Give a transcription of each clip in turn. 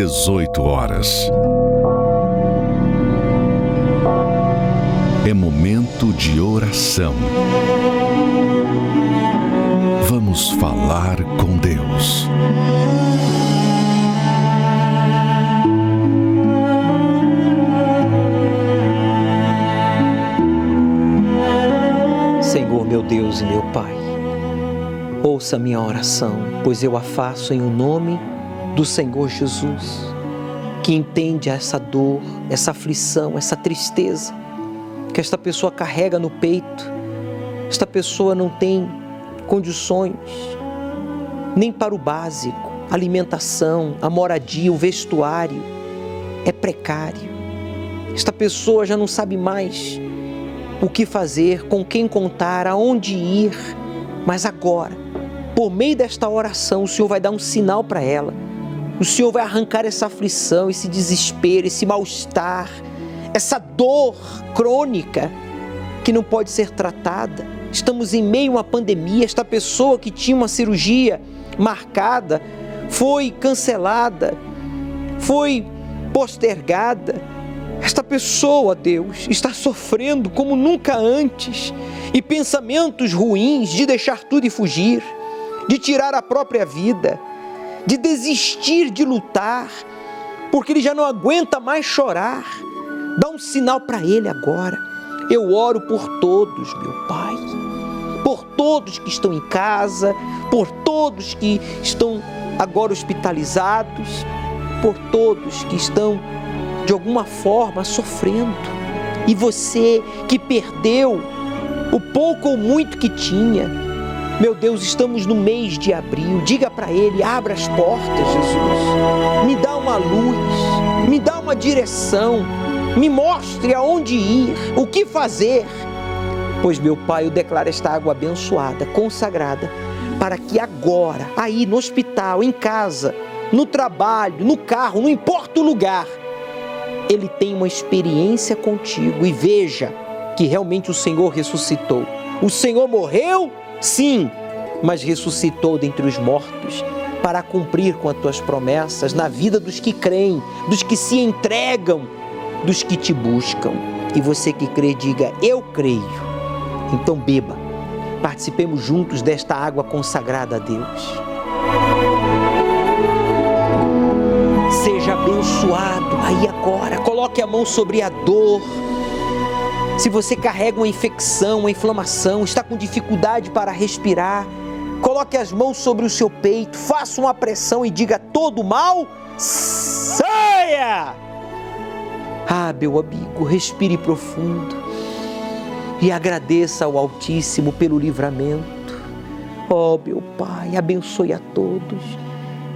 18 horas. É momento de oração. Vamos falar com Deus. Senhor, meu Deus e meu Pai, ouça minha oração, pois eu a faço em o nome do Senhor Jesus, que entende essa dor, essa aflição, essa tristeza que esta pessoa carrega no peito. Esta pessoa não tem condições nem para o básico, a alimentação, a moradia, o vestuário é precário. Esta pessoa já não sabe mais o que fazer, com quem contar, aonde ir, mas agora, por meio desta oração, o Senhor vai dar um sinal para ela. O Senhor vai arrancar essa aflição, esse desespero, esse mal-estar, essa dor crônica que não pode ser tratada. Estamos em meio a uma pandemia. Esta pessoa que tinha uma cirurgia marcada foi cancelada, foi postergada. Esta pessoa, Deus, está sofrendo como nunca antes, e pensamentos ruins de deixar tudo e fugir, de tirar a própria vida, de desistir de lutar, porque ele já não aguenta mais chorar. Dá um sinal para ele agora. Eu oro por todos, meu Pai, por todos que estão em casa, por todos que estão agora hospitalizados, por todos que estão de alguma forma sofrendo. E você que perdeu o pouco ou muito que tinha, meu Deus, estamos no mês de abril. Diga para ele: abra as portas, Jesus, me dá uma luz, me dá uma direção, me mostre aonde ir, o que fazer. Pois, meu Pai, eu declaro esta água abençoada, consagrada, para que agora, aí no hospital, em casa, no trabalho, no carro, não importa o lugar, ele tenha uma experiência contigo e veja que realmente o Senhor ressuscitou. O Senhor morreu, sim, mas ressuscitou dentre os mortos para cumprir com as tuas promessas na vida dos que creem, dos que se entregam, dos que te buscam. E você que crê, diga: eu creio. Então beba, participemos juntos desta água consagrada a Deus. Seja abençoado aí agora. Coloque a mão sobre a dor. Se você carrega uma infecção, uma inflamação, está com dificuldade para respirar, coloque as mãos sobre o seu peito, faça uma pressão e diga: todo mal, saia! Ah, meu amigo, respire profundo e agradeça ao Altíssimo pelo livramento. Oh, meu Pai, abençoe a todos.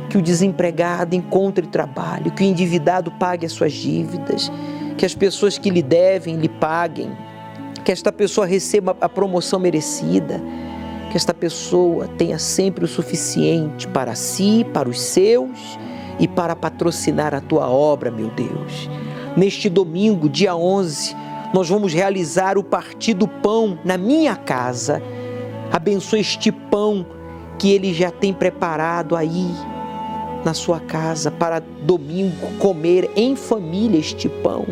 Que o desempregado encontre trabalho, que o endividado pague as suas dívidas, que as pessoas que lhe devem, lhe paguem, que esta pessoa receba a promoção merecida, que esta pessoa tenha sempre o suficiente para si, para os seus e para patrocinar a tua obra, meu Deus. Neste domingo, dia 11, nós vamos realizar o partir do pão na minha casa. Abençoe este pão que Ele já tem preparado aí na sua casa para domingo comer em família este pão,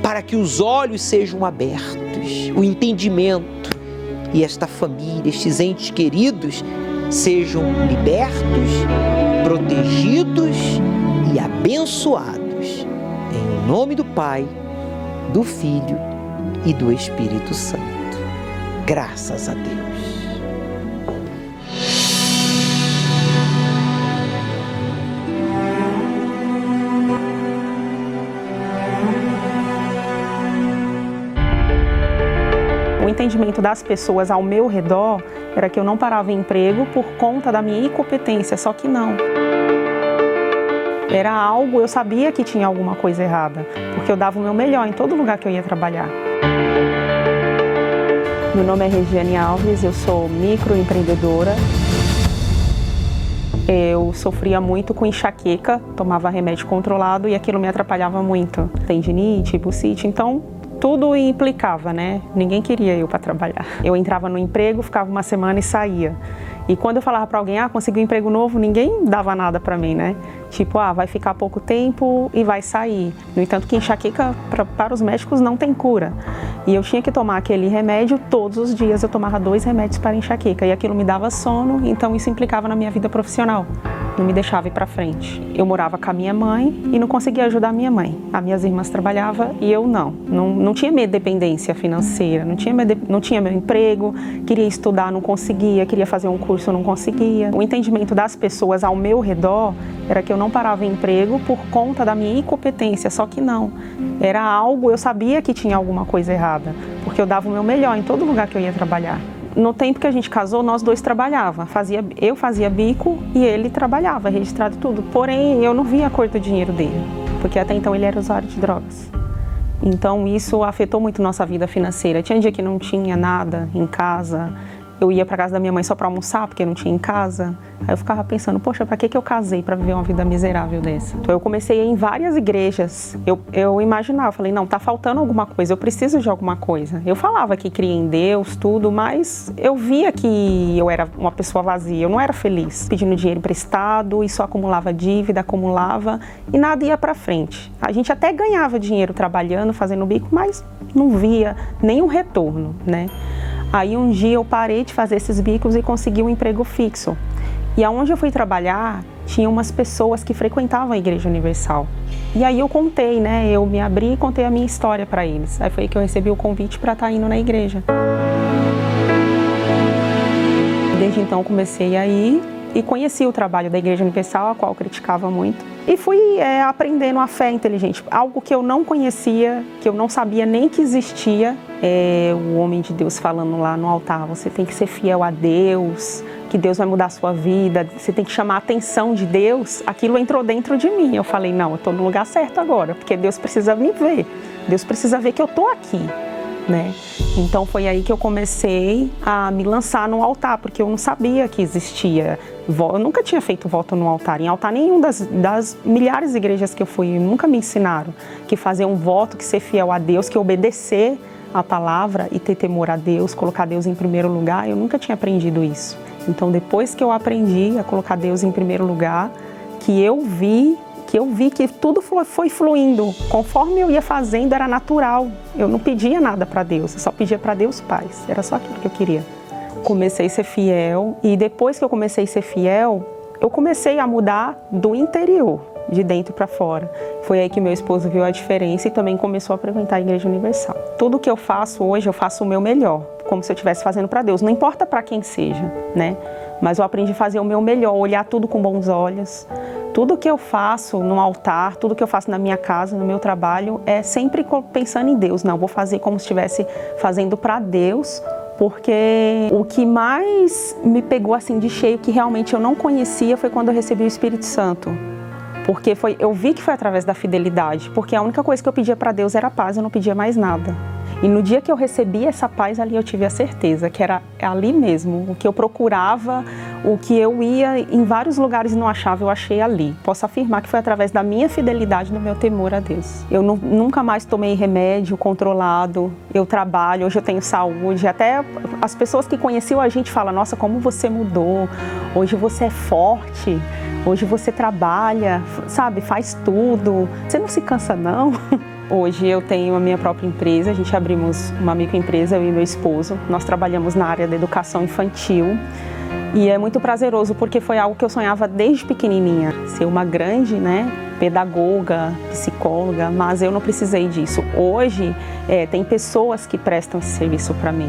para que os olhos sejam abertos, o entendimento, e esta família, estes entes queridos sejam libertos, protegidos e abençoados. Em nome do Pai, do Filho e do Espírito Santo. Graças a Deus. O entendimento das pessoas ao meu redor era que eu não parava em emprego por conta da minha incompetência, só que não. Era algo, eu sabia que tinha alguma coisa errada, porque eu dava o meu melhor em todo lugar que eu ia trabalhar. Meu nome é Regiane Alves, eu sou microempreendedora. Eu sofria muito com enxaqueca, tomava remédio controlado e aquilo me atrapalhava muito. Tendinite, bursite, então tudo implicava, né? Ninguém queria eu para trabalhar. Eu entrava no emprego, ficava uma semana e saía. E quando eu falava para alguém, consegui um emprego novo, ninguém dava nada para mim, né? Tipo, vai ficar pouco tempo e vai sair. No entanto, que enxaqueca para os médicos não tem cura. E eu tinha que tomar aquele remédio todos os dias. Eu tomava 2 remédios para enxaqueca e aquilo me dava sono, então isso implicava na minha vida profissional. Não me deixava ir para frente. Eu morava com a minha mãe e não conseguia ajudar a minha mãe. As minhas irmãs trabalhavam e eu não tinha minha dependência financeira, não tinha meu emprego, queria estudar, não conseguia, queria fazer um curso, não conseguia. O entendimento das pessoas ao meu redor era que eu não parava em emprego por conta da minha incompetência, só que não. Era algo, eu sabia que tinha alguma coisa errada, porque eu dava o meu melhor em todo lugar que eu ia trabalhar. No tempo que a gente casou, nós 2 trabalhávamos. Eu fazia bico e ele trabalhava, registrado tudo. Porém, eu não via a cor do dinheiro dele, porque até então ele era usuário de drogas. Então, isso afetou muito nossa vida financeira. Tinha dia que não tinha nada em casa. Eu ia para casa da minha mãe só para almoçar, porque não tinha em casa. Aí eu ficava pensando, poxa, para que eu casei para viver uma vida miserável dessa? Então eu comecei a ir em várias igrejas. Eu imaginava, falei, não, tá faltando alguma coisa, eu preciso de alguma coisa. Eu falava que cria em Deus, tudo, mas eu via que eu era uma pessoa vazia, eu não era feliz. Pedindo dinheiro emprestado e só acumulava dívida, acumulava e nada ia para frente. A gente até ganhava dinheiro trabalhando, fazendo bico, mas não via nenhum retorno, né? Aí um dia eu parei de fazer esses bicos e consegui um emprego fixo. E aonde eu fui trabalhar, tinha umas pessoas que frequentavam a Igreja Universal. E aí eu contei, né? Eu me abri e contei a minha história para eles. Aí foi que eu recebi o convite para estar indo na igreja. Desde então eu comecei a ir e conheci o trabalho da Igreja Universal, a qual eu criticava muito. E fui aprendendo a fé inteligente, algo que eu não conhecia, que eu não sabia nem que existia. O homem de Deus falando lá no altar, você tem que ser fiel a Deus, que Deus vai mudar a sua vida, você tem que chamar a atenção de Deus. Aquilo entrou dentro de mim. Eu falei, não, eu estou no lugar certo agora, porque Deus precisa me ver, Deus precisa ver que eu estou aqui, né? Então foi aí que eu comecei a me lançar no altar, porque eu não sabia que existia. Eu nunca tinha feito voto no altar, em altar nenhum das milhares de igrejas que eu fui, nunca me ensinaram que fazer um voto, que ser fiel a Deus, que obedecer a palavra e ter temor a Deus, colocar Deus em primeiro lugar. Eu nunca tinha aprendido isso. Então depois que eu aprendi a colocar Deus em primeiro lugar, que eu vi que tudo foi fluindo. Conforme eu ia fazendo, era natural. Eu não pedia nada para Deus, eu só pedia para Deus paz. Era só aquilo que eu queria. Comecei a ser fiel e depois que eu comecei a ser fiel, eu comecei a mudar do interior, de dentro para fora. Foi aí que meu esposo viu a diferença e também começou a frequentar a Igreja Universal. Tudo que eu faço hoje, eu faço o meu melhor, como se eu estivesse fazendo para Deus. Não importa para quem seja, né? Mas eu aprendi a fazer o meu melhor, olhar tudo com bons olhos. Tudo que eu faço no altar, tudo que eu faço na minha casa, no meu trabalho, é sempre pensando em Deus. Não, vou fazer como se estivesse fazendo para Deus, porque o que mais me pegou assim de cheio, que realmente eu não conhecia, foi quando eu recebi o Espírito Santo. Porque eu vi que foi através da fidelidade, porque a única coisa que eu pedia para Deus era paz, eu não pedia mais nada. E no dia que eu recebi essa paz, ali eu tive a certeza que era ali mesmo. O que eu procurava, o que eu ia em vários lugares e não achava, eu achei ali. Posso afirmar que foi através da minha fidelidade, do meu temor a Deus. Eu nunca mais tomei remédio controlado, eu trabalho, hoje eu tenho saúde. Até as pessoas que conheciam a gente falam, nossa, como você mudou, hoje você é forte, hoje você trabalha, sabe, faz tudo. Você não se cansa não? Hoje eu tenho a minha própria empresa, a gente abrimos uma microempresa, eu e meu esposo. Nós trabalhamos na área da educação infantil e é muito prazeroso porque foi algo que eu sonhava desde pequenininha. Ser uma grande, pedagoga, psicóloga, mas eu não precisei disso. Hoje tem pessoas que prestam esse serviço para mim.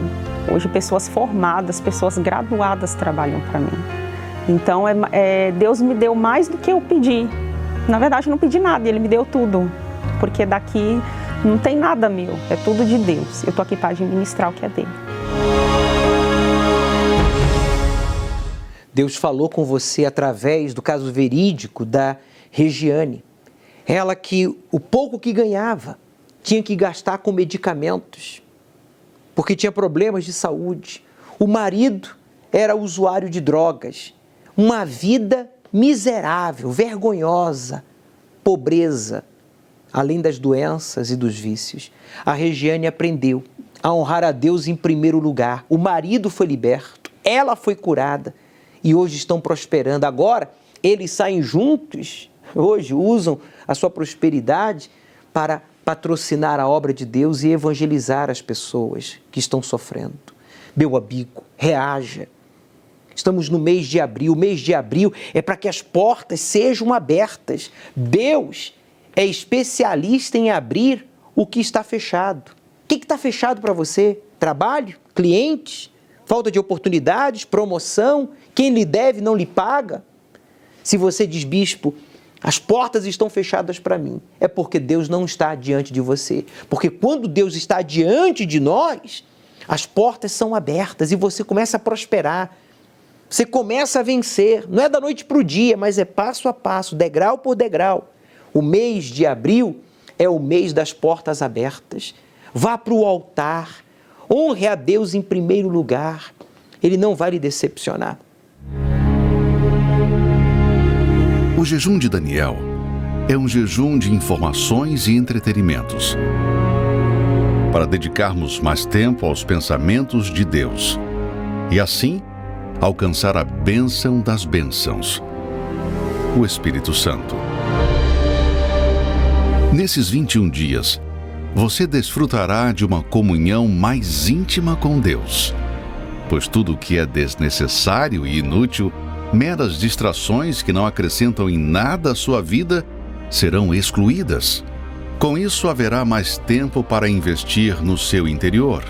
Hoje pessoas formadas, pessoas graduadas trabalham para mim. Então Deus me deu mais do que eu pedi. Na verdade eu não pedi nada, Ele me deu tudo. Porque daqui não tem nada meu, é tudo de Deus. Eu estou aqui para administrar o que é dele. Deus falou com você através do caso verídico da Regiane. Ela que o pouco que ganhava tinha que gastar com medicamentos, porque tinha problemas de saúde. O marido era usuário de drogas. Uma vida miserável, vergonhosa, pobreza. Além das doenças e dos vícios, a Regiane aprendeu a honrar a Deus em primeiro lugar. O marido foi liberto, ela foi curada e hoje estão prosperando. Agora, eles saem juntos hoje usam a sua prosperidade para patrocinar a obra de Deus e evangelizar as pessoas que estão sofrendo. Meu amigo, reaja. Estamos no mês de abril. O mês de abril é para que as portas sejam abertas. Deus é especialista em abrir o que está fechado. O que está fechado para você? Trabalho? Clientes? Falta de oportunidades? Promoção? Quem lhe deve não lhe paga? Se você diz, bispo, as portas estão fechadas para mim, é porque Deus não está diante de você. Porque quando Deus está diante de nós, as portas são abertas e você começa a prosperar. Você começa a vencer. Não é da noite para o dia, mas é passo a passo, degrau por degrau. O mês de abril é o mês das portas abertas. Vá para o altar. Honre a Deus em primeiro lugar. Ele não vai lhe decepcionar. O jejum de Daniel é um jejum de informações e entretenimentos, para dedicarmos mais tempo aos pensamentos de Deus e assim alcançar a bênção das bênçãos, o Espírito Santo. Nesses 21 dias, você desfrutará de uma comunhão mais íntima com Deus, pois tudo o que é desnecessário e inútil, meras distrações que não acrescentam em nada à sua vida, serão excluídas. Com isso, haverá mais tempo para investir no seu interior,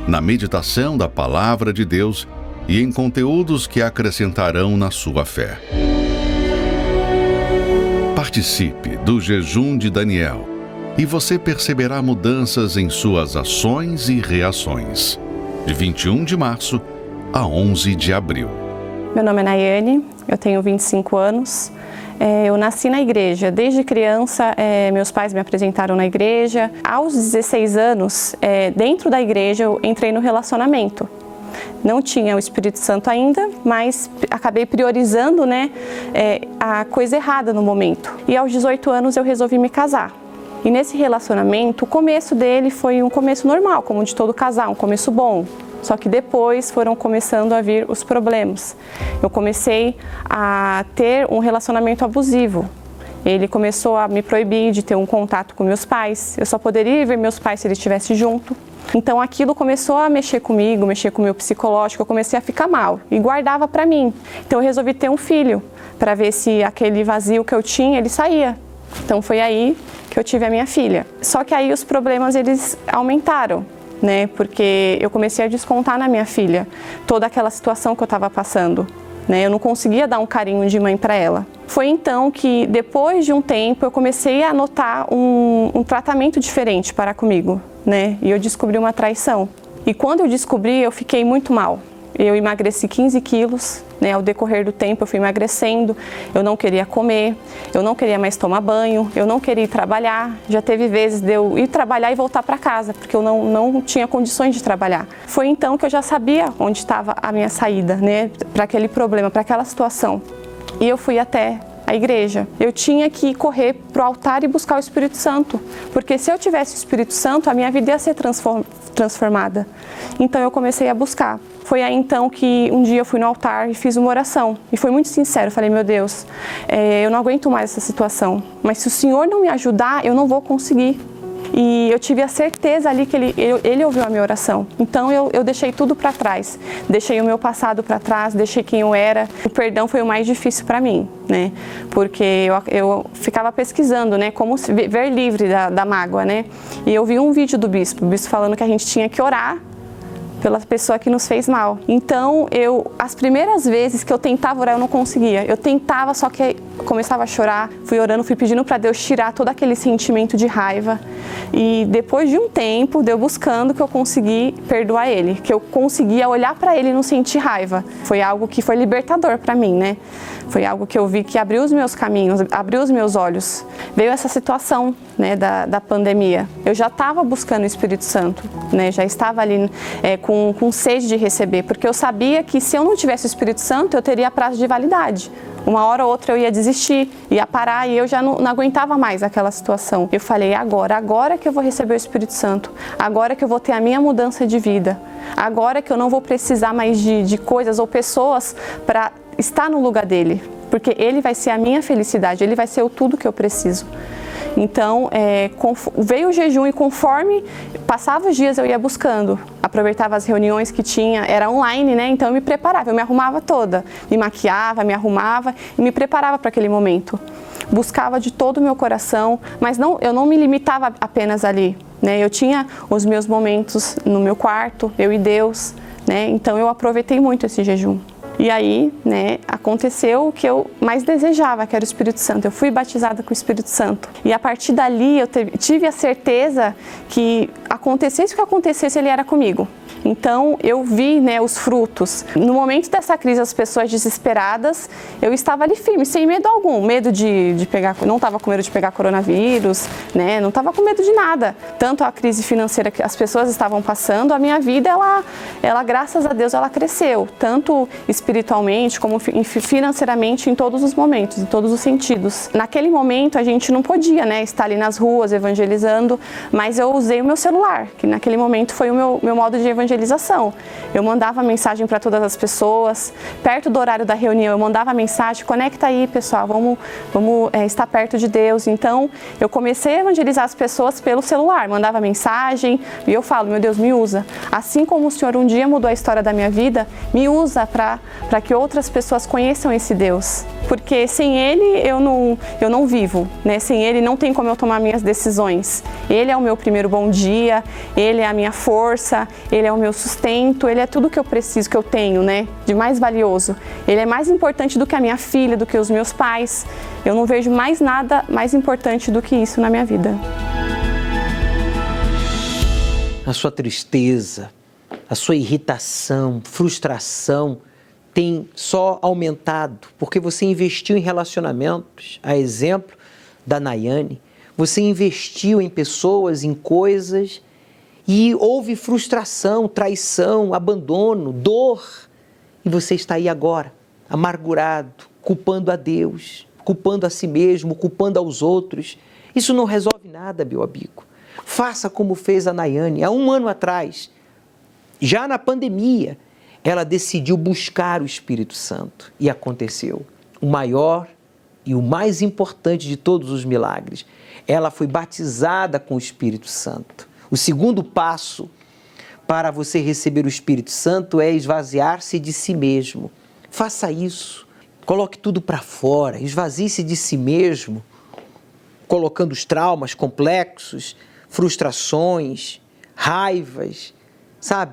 na meditação da Palavra de Deus e em conteúdos que acrescentarão na sua fé. Participe do jejum de Daniel e você perceberá mudanças em suas ações e reações. De 21 de março a 11 de abril. Meu nome é Nayane, eu tenho 25 anos. Eu nasci na igreja. Desde criança, meus pais me apresentaram na igreja. Aos 16 anos, dentro da igreja, eu entrei no relacionamento. Não tinha o Espírito Santo ainda, mas acabei priorizando, a coisa errada no momento. E aos 18 anos eu resolvi me casar. E nesse relacionamento, o começo dele foi um começo normal, como de todo casal, um começo bom. Só que depois foram começando a vir os problemas. Eu comecei a ter um relacionamento abusivo. Ele começou a me proibir de ter um contato com meus pais. Eu só poderia ver meus pais se ele estivesse junto. Então aquilo começou a mexer comigo, mexer com o meu psicológico. Eu comecei a ficar mal e guardava para mim. Então eu resolvi ter um filho para ver se aquele vazio que eu tinha, ele saía. Então foi aí que eu tive a minha filha. Só que aí os problemas eles aumentaram. Porque eu comecei a descontar na minha filha toda aquela situação que eu estava passando. Eu não conseguia dar um carinho de mãe para ela. Foi então que, depois de um tempo, eu comecei a notar um tratamento diferente para comigo. E eu descobri uma traição. E quando eu descobri, eu fiquei muito mal. Eu emagreci 15 quilos. Ao decorrer do tempo eu fui emagrecendo, eu não queria comer, eu não queria mais tomar banho, eu não queria ir trabalhar. Já teve vezes de eu ir trabalhar e voltar para casa, porque eu não tinha condições de trabalhar. Foi então que eu já sabia onde estava a minha saída, para aquele problema, para aquela situação. E eu fui até a igreja. Eu tinha que correr para o altar e buscar o Espírito Santo, porque se eu tivesse o Espírito Santo, a minha vida ia ser transformada. Então eu comecei a buscar. Foi aí então que um dia eu fui no altar e fiz uma oração. E foi muito sincero, eu falei, meu Deus, eu não aguento mais essa situação, mas se o Senhor não me ajudar, eu não vou conseguir. E eu tive a certeza ali que ele ouviu a minha oração. Então eu deixei tudo para trás. Deixei o meu passado para trás, deixei quem eu era. O perdão foi o mais difícil para mim, Porque eu ficava pesquisando, como ver livre da mágoa, E eu vi um vídeo do bispo falando que a gente tinha que orar pela pessoa que nos fez mal. Então, as primeiras vezes que eu tentava orar, eu não conseguia. Eu tentava, só que eu começava a chorar, fui orando, fui pedindo para Deus tirar todo aquele sentimento de raiva. E depois de um tempo, Deus buscando, que eu consegui perdoar ele, que eu conseguia olhar para ele e não sentir raiva. Foi algo que foi libertador para mim, Foi algo que eu vi que abriu os meus caminhos, abriu os meus olhos. Veio essa situação, da pandemia. Eu já estava buscando o Espírito Santo, Já estava ali com sede de receber, porque eu sabia que se eu não tivesse o Espírito Santo, eu teria prazo de validade. Uma hora ou outra eu ia desistir, ia parar e eu já não aguentava mais aquela situação. Eu falei, agora que eu vou receber o Espírito Santo, agora que eu vou ter a minha mudança de vida, agora que eu não vou precisar mais de coisas ou pessoas para estar no lugar dele. porque Ele vai ser a minha felicidade, Ele vai ser o tudo que eu preciso. Então, veio o jejum e conforme passava os dias eu ia buscando, aproveitava as reuniões que tinha, era online, né? Então eu me preparava, eu me arrumava toda, me maquiava, me arrumava e me preparava para aquele momento. Buscava de todo o meu coração, mas eu não me limitava apenas ali, né? Eu tinha os meus momentos no meu quarto, eu e Deus, né? Então eu aproveitei muito esse jejum. E aí, né, aconteceu o que eu mais desejava, que era o Espírito Santo. Eu fui batizada com o Espírito Santo. E a partir dali eu tive a certeza que acontecesse o que acontecesse, Ele era comigo. Então eu vi, né, os frutos. No momento dessa crise, as pessoas desesperadas, eu estava ali firme, sem medo algum. Medo de pegar, não estava com medo de pegar coronavírus, né, não estava com medo de nada. Tanto a crise financeira que as pessoas estavam passando, a minha vida, ela graças a Deus, ela cresceu. Tanto espiritualmente como financeiramente, em todos os momentos, em todos os sentidos. Naquele momento a gente não podia, né, estar ali nas ruas evangelizando, mas eu usei o meu celular, que naquele momento foi o meu modo de evangelização. Eu mandava mensagem para todas as pessoas, perto do horário da reunião eu mandava mensagem, conecta aí pessoal, vamos estar perto de Deus. Então eu comecei a evangelizar as pessoas pelo celular, mandava mensagem e eu falo, meu Deus, me usa. Assim como o Senhor um dia mudou a história da minha vida, me usa para que outras pessoas conheçam esse Deus. Porque sem Ele eu não vivo, né? Sem Ele não tem como eu tomar minhas decisões. Ele é o meu primeiro bom dia, Ele é a minha força, Ele é o meu sustento, Ele é tudo que eu preciso, que eu tenho, né? De mais valioso. Ele é mais importante do que a minha filha, do que os meus pais. Eu não vejo mais nada mais importante do que isso na minha vida. A sua tristeza, a sua irritação, frustração tem só aumentado porque você investiu em relacionamentos, a exemplo da Nayane, você investiu em pessoas, em coisas e houve frustração, traição, abandono, dor e você está aí agora, amargurado, culpando a Deus, culpando a si mesmo, culpando aos outros. Isso não resolve nada, meu amigo. Faça como fez a Nayane há 1 ano atrás, já na pandemia. Ela decidiu buscar o Espírito Santo e aconteceu. O maior e o mais importante de todos os milagres. Ela foi batizada com o Espírito Santo. O segundo passo para você receber o Espírito Santo é esvaziar-se de si mesmo. Faça isso. Coloque tudo para fora. Esvazie-se de si mesmo, colocando os traumas complexos, frustrações, raivas,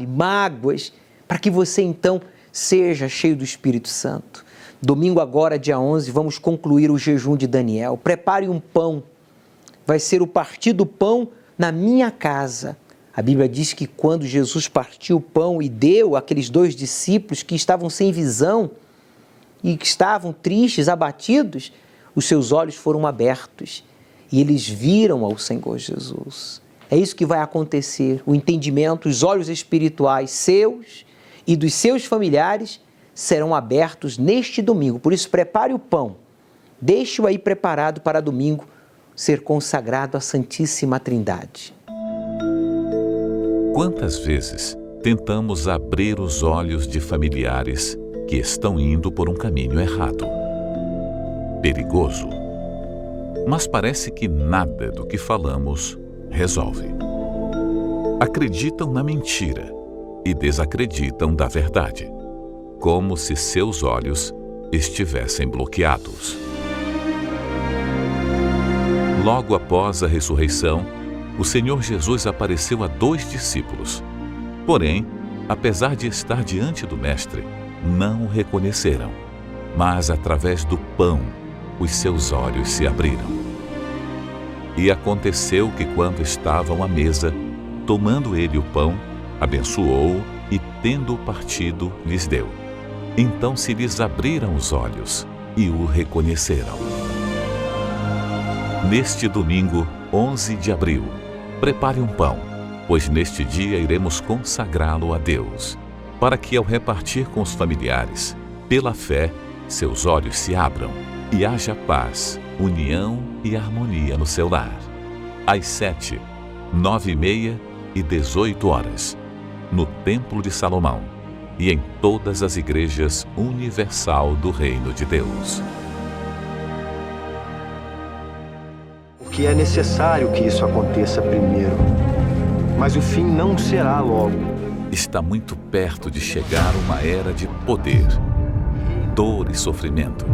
mágoas, para que você então seja cheio do Espírito Santo. Domingo agora, dia 11, vamos concluir o jejum de Daniel. Prepare um pão. Vai ser o partir do pão na minha casa. A Bíblia diz que quando Jesus partiu o pão e deu àqueles 2 discípulos que estavam sem visão e que estavam tristes, abatidos, os seus olhos foram abertos e eles viram ao Senhor Jesus. É isso que vai acontecer. O entendimento, os olhos espirituais seus e dos seus familiares serão abertos neste domingo. Por isso, prepare o pão. Deixe-o aí preparado para domingo ser consagrado à Santíssima Trindade. Quantas vezes tentamos abrir os olhos de familiares que estão indo por um caminho errado, perigoso, mas parece que nada do que falamos resolve. Acreditam na mentira e desacreditam da verdade, como se seus olhos estivessem bloqueados. Logo após a ressurreição, o Senhor Jesus apareceu a 2 discípulos. Porém, apesar de estar diante do Mestre, não o reconheceram. Mas através do pão, os seus olhos se abriram. E aconteceu que quando estavam à mesa, tomando ele o pão, abençoou-o e, tendo-o partido, lhes deu. Então se lhes abriram os olhos e o reconheceram. Neste domingo, 11 de abril, prepare um pão, pois neste dia iremos consagrá-lo a Deus, para que ao repartir com os familiares, pela fé, seus olhos se abram e haja paz, união e harmonia no seu lar. Às 7, 9h30 e 18 horas, no Templo de Salomão e em todas as igrejas universal do Reino de Deus. que é necessário que isso aconteça primeiro. Mas o fim não será logo. Está muito perto de chegar uma era de poder, dor e sofrimento,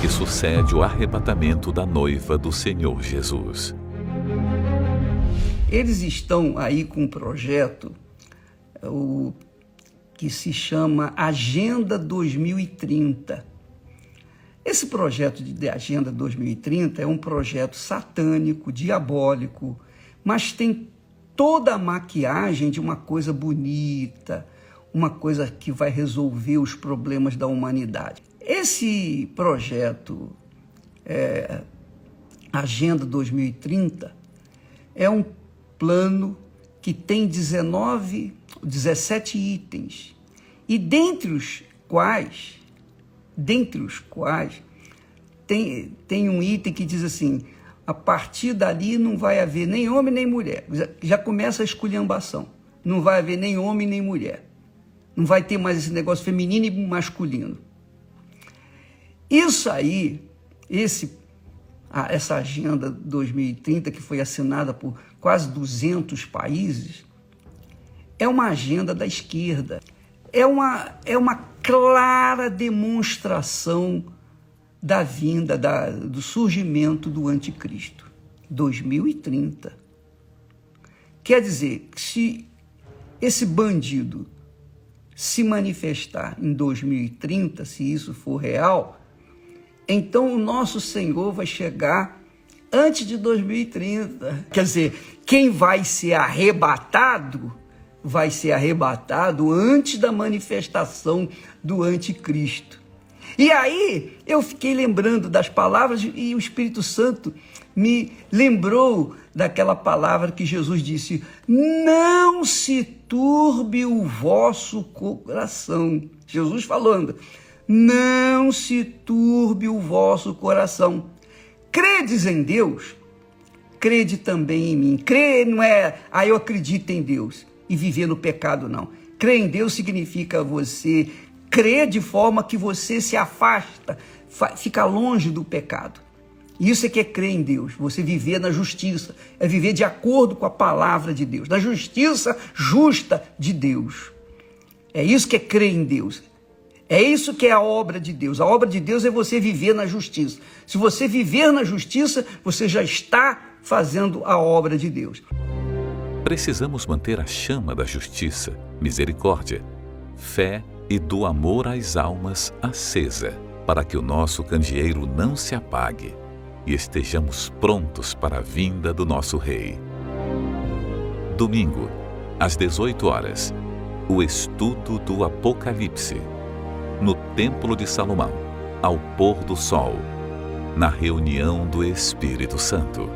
que sucede o arrebatamento da noiva do Senhor Jesus. Eles estão aí com um projeto que se chama Agenda 2030. Esse projeto de Agenda 2030 é um projeto satânico, diabólico, mas tem toda a maquiagem de uma coisa bonita, uma coisa que vai resolver os problemas da humanidade. Esse projeto, Agenda 2030, é um plano que tem 17 itens, e dentre os quais tem um item que diz assim: a partir dali não vai haver nem homem nem mulher. Já começa a esculhambação. Não vai haver nem homem nem mulher. Não vai ter mais esse negócio feminino e masculino. Isso aí, essa Agenda 2030, que foi assinada por quase 200 países, é uma agenda da esquerda. É uma clara demonstração da vinda, do surgimento do anticristo. 2030. Quer dizer, que se esse bandido se manifestar em 2030, se isso for real, então o nosso Senhor vai chegar antes de 2030. Quer dizer, quem vai ser arrebatado antes da manifestação do anticristo. E aí eu fiquei lembrando das palavras e o Espírito Santo me lembrou daquela palavra que Jesus disse: não se turbe o vosso coração. Jesus falando: não se turbe o vosso coração. Credes em Deus, crede também em mim. Crer não é, eu acredito em Deus e viver no pecado, não. Crer em Deus significa você crer de forma que você se afasta, fica longe do pecado. Isso é que é crer em Deus, você viver na justiça, é viver de acordo com a palavra de Deus, na justiça justa de Deus. É isso que é crer em Deus. É isso que é a obra de Deus. A obra de Deus é você viver na justiça. Se você viver na justiça, você já está fazendo a obra de Deus. Precisamos manter a chama da justiça, misericórdia, fé e do amor às almas acesa, para que o nosso candeeiro não se apague e estejamos prontos para a vinda do nosso Rei. Domingo, às 18 horas, o estudo do Apocalipse, no Templo de Salomão, ao pôr do sol, na reunião do Espírito Santo.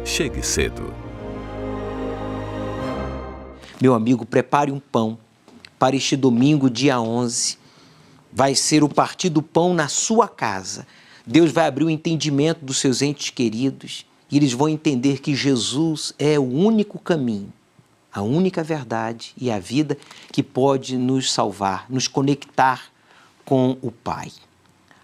Chegue cedo. Meu amigo, prepare um pão para este domingo, dia 11. Vai ser o partir do pão na sua casa. Deus vai abrir o entendimento dos seus entes queridos e eles vão entender que Jesus é o único caminho, a única verdade e a vida que pode nos salvar, nos conectar com o Pai.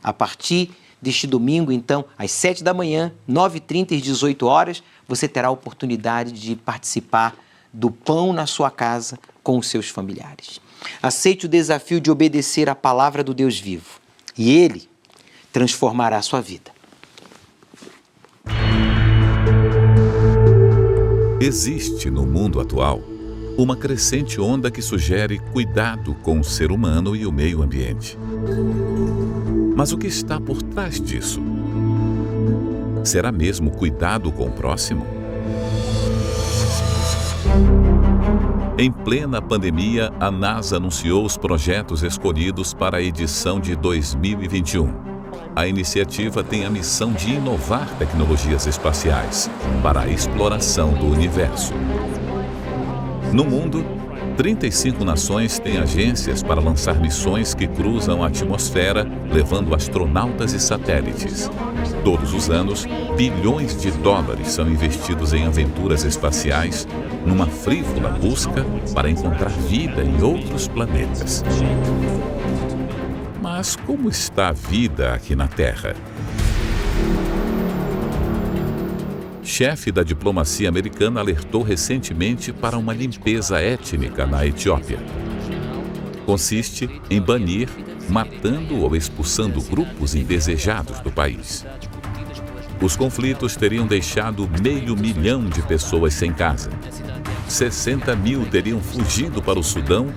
A partir deste domingo, então, às 7 da manhã, 9h30 e 18 horas, você terá a oportunidade de participar do pão na sua casa com os seus familiares. Aceite o desafio de obedecer à palavra do Deus vivo e Ele transformará a sua vida. Existe no mundo atual uma crescente onda que sugere cuidado com o ser humano e o meio ambiente. Mas o que está por trás disso? Será mesmo cuidado com o próximo? Em plena pandemia, a NASA anunciou os projetos escolhidos para a edição de 2021. A iniciativa tem a missão de inovar tecnologias espaciais para a exploração do universo. No mundo, 35 nações têm agências para lançar missões que cruzam a atmosfera, levando astronautas e satélites. Todos os anos, bilhões de dólares são investidos em aventuras espaciais, numa frívola busca para encontrar vida em outros planetas. Mas como está a vida aqui na Terra? chefe da diplomacia americana, alertou recentemente para uma limpeza étnica na Etiópia. Consiste em banir, matando ou expulsando grupos indesejados do país. Os conflitos teriam deixado 500 mil de pessoas sem casa. 60 mil teriam fugido para o Sudão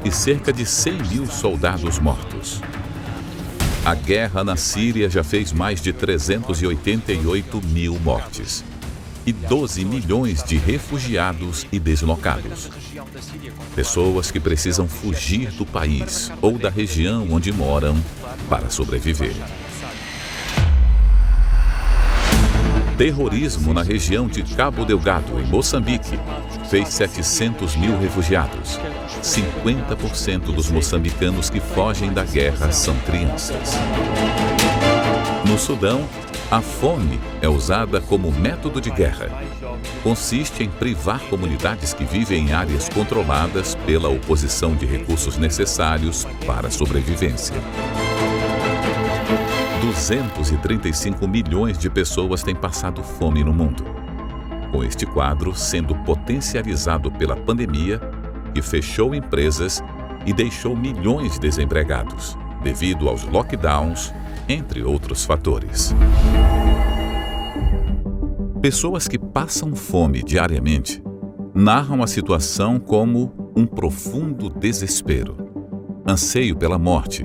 e cerca de 100 mil soldados mortos. A guerra na Síria já fez mais de 388 mil mortes e 12 milhões de refugiados e deslocados. Pessoas que precisam fugir do país ou da região onde moram para sobreviver. Terrorismo na região de Cabo Delgado, em Moçambique, fez 700 mil refugiados. 50% dos moçambicanos que fogem da guerra são crianças. No Sudão, a fome é usada como método de guerra. Consiste em privar comunidades que vivem em áreas controladas pela oposição de recursos necessários para a sobrevivência. 235 milhões de pessoas têm passado fome no mundo. Com este quadro sendo potencializado pela pandemia, que fechou empresas e deixou milhões desempregados, devido aos lockdowns, entre outros fatores. Pessoas que passam fome diariamente narram a situação como um profundo desespero, anseio pela morte,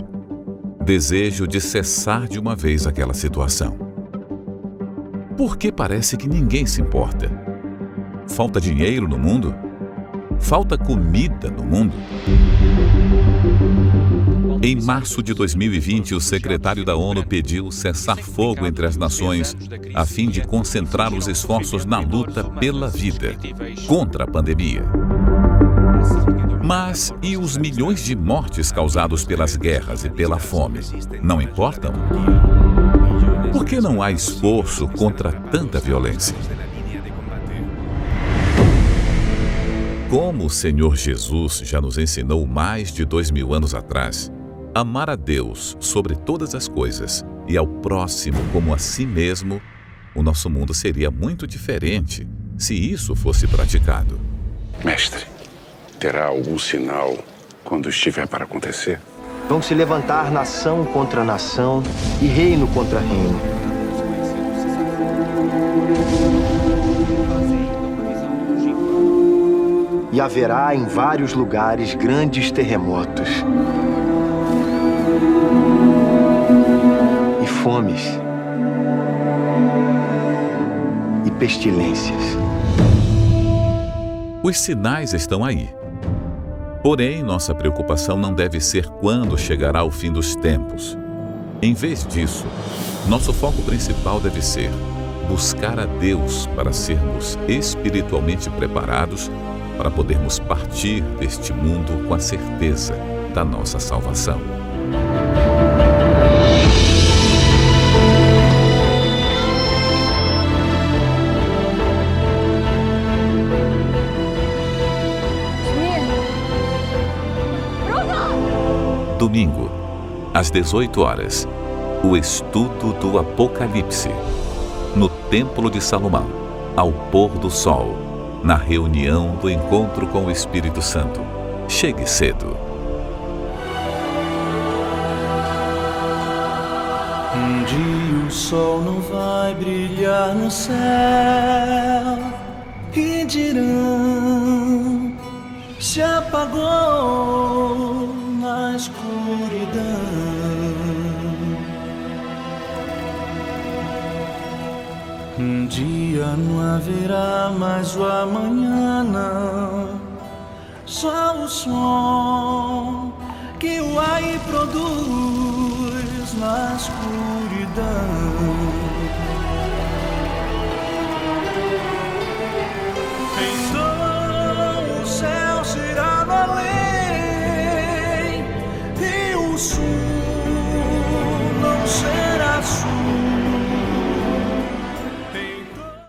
desejo de cessar de uma vez aquela situação. Porque parece que ninguém se importa. Falta dinheiro no mundo? Falta comida no mundo? Em março de 2020, o secretário da ONU pediu cessar-fogo entre as nações a fim de concentrar os esforços na luta pela vida, contra a pandemia. Mas e os milhões de mortes causados pelas guerras e pela fome? Não importam? Por que não há esforço contra tanta violência? Como o Senhor Jesus já nos ensinou mais de 2000 anos atrás, amar a Deus sobre todas as coisas e ao próximo como a si mesmo, o nosso mundo seria muito diferente se isso fosse praticado. Mestre, terá algum sinal quando estiver para acontecer? Vão se levantar nação contra nação e reino contra reino. E haverá em vários lugares grandes terremotos e fomes e pestilências. Os sinais estão aí. Porém, nossa preocupação não deve ser quando chegará o fim dos tempos. Em vez disso, nosso foco principal deve ser buscar a Deus para sermos espiritualmente preparados para podermos partir deste mundo com a certeza da nossa salvação. Domingo, às 18 horas, o estudo do Apocalipse, no Templo de Salomão, ao pôr do sol, na reunião do encontro com o Espírito Santo. Chegue cedo. Um dia o sol não vai brilhar no céu e dirão: se apagou na escuridão. Um dia não haverá mais o amanhã, não. Só o som que o ar produz na escuridão.